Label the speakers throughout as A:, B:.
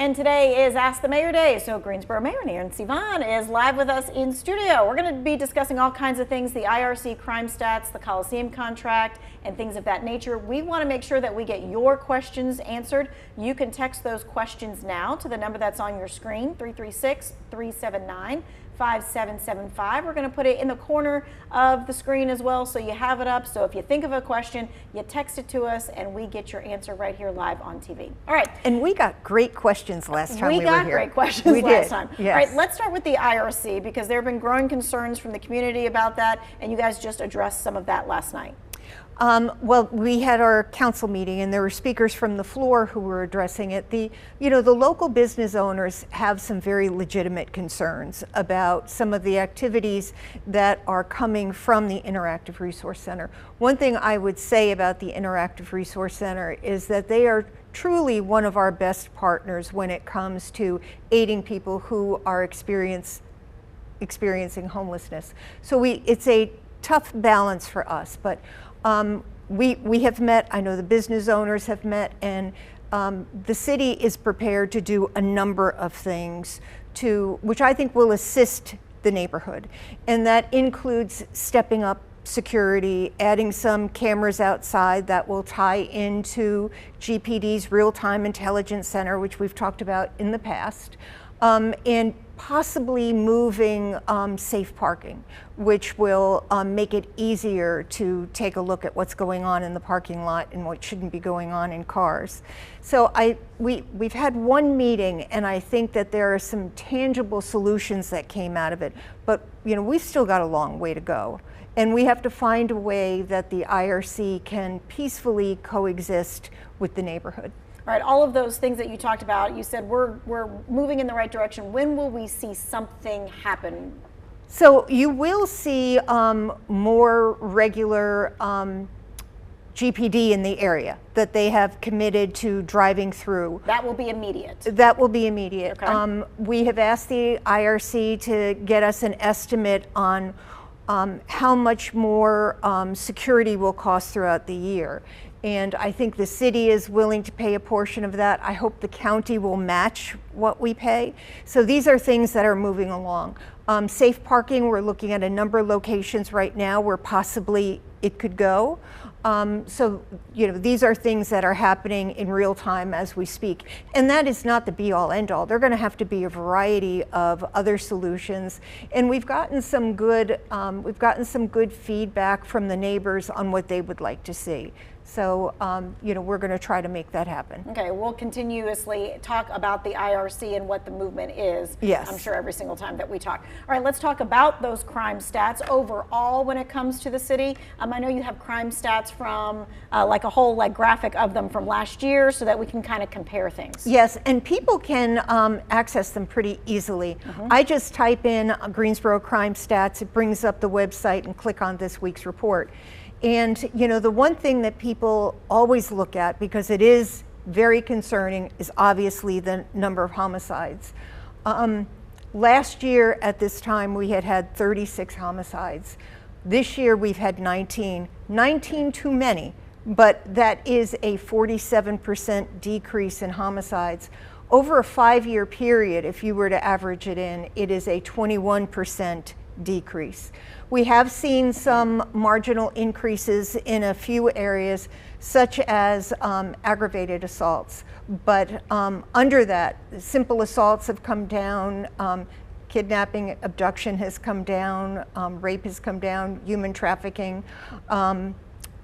A: And today is Ask the Mayor Day, so Greensboro Mayor Nancy Vaughan is live with us in studio. We're going to be discussing all kinds of things, the IRC crime stats, the Coliseum contract, and things of that nature. We want to make sure that we get your questions answered. You can text those questions now to the number that's on your screen, 336-379-5775. We're going to put it in the corner of the screen as well, so you have it up. So if you think of a question, you text it to us and we get your answer right here live on TV. All right.
B: And we got great questions last time we were here.
A: We got great questions last time.
B: Yes.
A: All right, let's start with the IRC because there have been growing concerns from the community about that, and you guys just addressed some of that last night.
B: Well, we had our council meeting and there were speakers from the floor who were addressing it. The local business owners have some very legitimate concerns about some of the activities that are coming from the Interactive Resource Center. One thing I would say about the Interactive Resource Center is that they are truly one of our best partners when it comes to aiding people who are experiencing homelessness. So it's a tough balance for us, but we have met, I know the business owners have met, and the city is prepared to do a number of things which I think will assist the neighborhood. And that includes stepping up security, adding some cameras outside that will tie into GPD's Real-Time Intelligence Center, which we've talked about in the past, and possibly moving safe parking, which will make it easier to take a look at what's going on in the parking lot and what shouldn't be going on in cars. So we've had one meeting, and I think that there are some tangible solutions that came out of it, but we've still got a long way to go. And we have to find a way that the IRC can peacefully coexist with the neighborhood.
A: All right, all of those things that you talked about, you said we're moving in the right direction. When will we see something happen?
B: So you will see more regular GPD in the area that they have committed to driving through.
A: That will be immediate.
B: That will be immediate.
A: Okay.
B: We have asked the IRC to get us an estimate on how much more security will cost throughout the year. And I think the city is willing to pay a portion of that. I hope the county will match what we pay. So these are things that are moving along. Safe parking, we're looking at a number of locations right now where possibly it could go. So these are things that are happening in real time as we speak. And that is not the be all end all. There are gonna have to be a variety of other solutions. And we've gotten some good feedback from the neighbors on what they would like to see. So, we're going to try to make that happen.
A: Okay, we'll continuously talk about the IRC and what the movement is.
B: Yes.
A: I'm sure every single time that we talk. All right, let's talk about those crime stats overall when it comes to the city. I know you have crime stats from like a whole graphic of them from last year so that we can kind of compare things.
B: Yes, and people can access them pretty easily. I just type in Greensboro crime stats, it brings up the website and click on this week's report. And the one thing that people always look at, because it is very concerning, is obviously the number of homicides. Last year at this time we had 36 homicides. This year we've had 19 too many, but that is a 47% decrease in homicides. Over a 5-year period, if you were to average it in, it is a 21% decrease. We have seen some marginal increases in a few areas, such as aggravated assaults. But under that, simple assaults have come down, kidnapping, abduction has come down, rape has come down, human trafficking,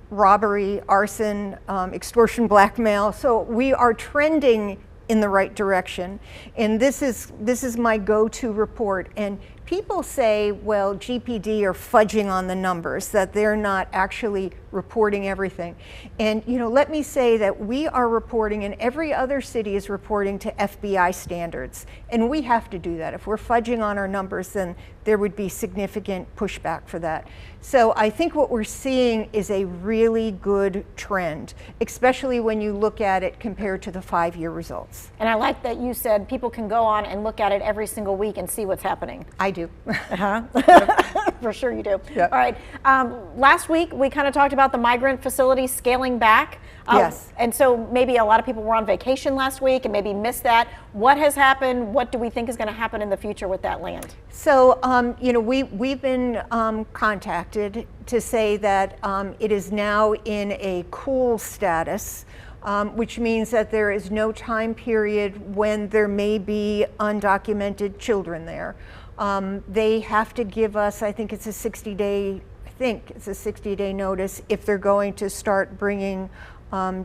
B: robbery, arson, extortion, blackmail. So we are trending in the right direction. And this is my go-to report. And people say, well, GPD are fudging on the numbers, that they're not actually reporting everything. And let me say that we are reporting, and every other city is reporting to FBI standards. And we have to do that. If we're fudging on our numbers, then there would be significant pushback for that. So I think what we're seeing is a really good trend, especially when you look at it compared to the 5-year results.
A: And I like that you said people can go on and look at it every single week and see what's happening.
B: I do.
A: For sure you do.
B: Yeah.
A: All right. Last week, we kind of talked about the migrant facility scaling back.
B: Yes.
A: And so maybe a lot of people were on vacation last week and maybe missed that. What has happened? What do we think is going to happen in the future with that land?
B: So, we've been contacted to say that it is now in a cool status, which means that there is no time period when there may be undocumented children there. They have to give us, I think it's a 60-day notice if they're going to start bringing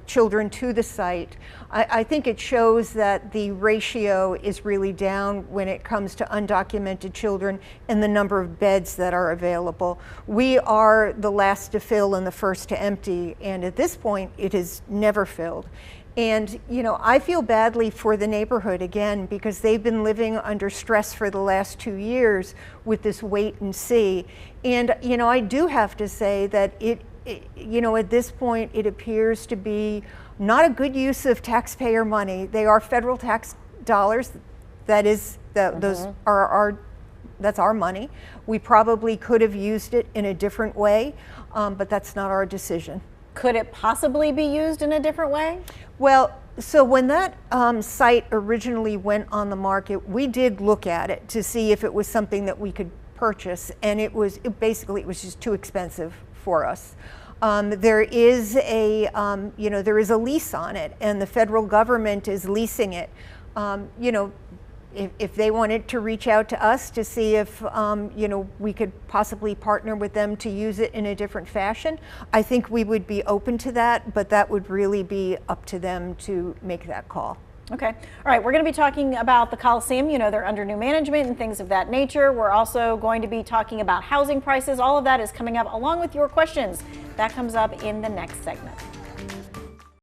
B: children to the site. I think it shows that the ratio is really down when it comes to undocumented children and the number of beds that are available. We are the last to fill and the first to empty, and at this point it is never filled. And I feel badly for the neighborhood again, because they've been living under stress for the last 2 years with this wait and see. And I do have to say that at this point, it appears to be not a good use of taxpayer money. They are federal tax dollars. That's our money. We probably could have used it in a different way, but that's not our decision.
A: Could it possibly be used in a different way?
B: Well, so when that site originally went on the market, we did look at it to see if it was something that we could purchase, and it was just too expensive for us. There is a lease on it, and the federal government is leasing it. If they wanted to reach out to us to see if we could possibly partner with them to use it in a different fashion, I think we would be open to that, but that would really be up to them to make that call.
A: Okay. All right. We're going to be talking about the Coliseum. They're under new management and things of that nature. We're also going to be talking about housing prices. All of that is coming up along with your questions. That comes up in the next segment.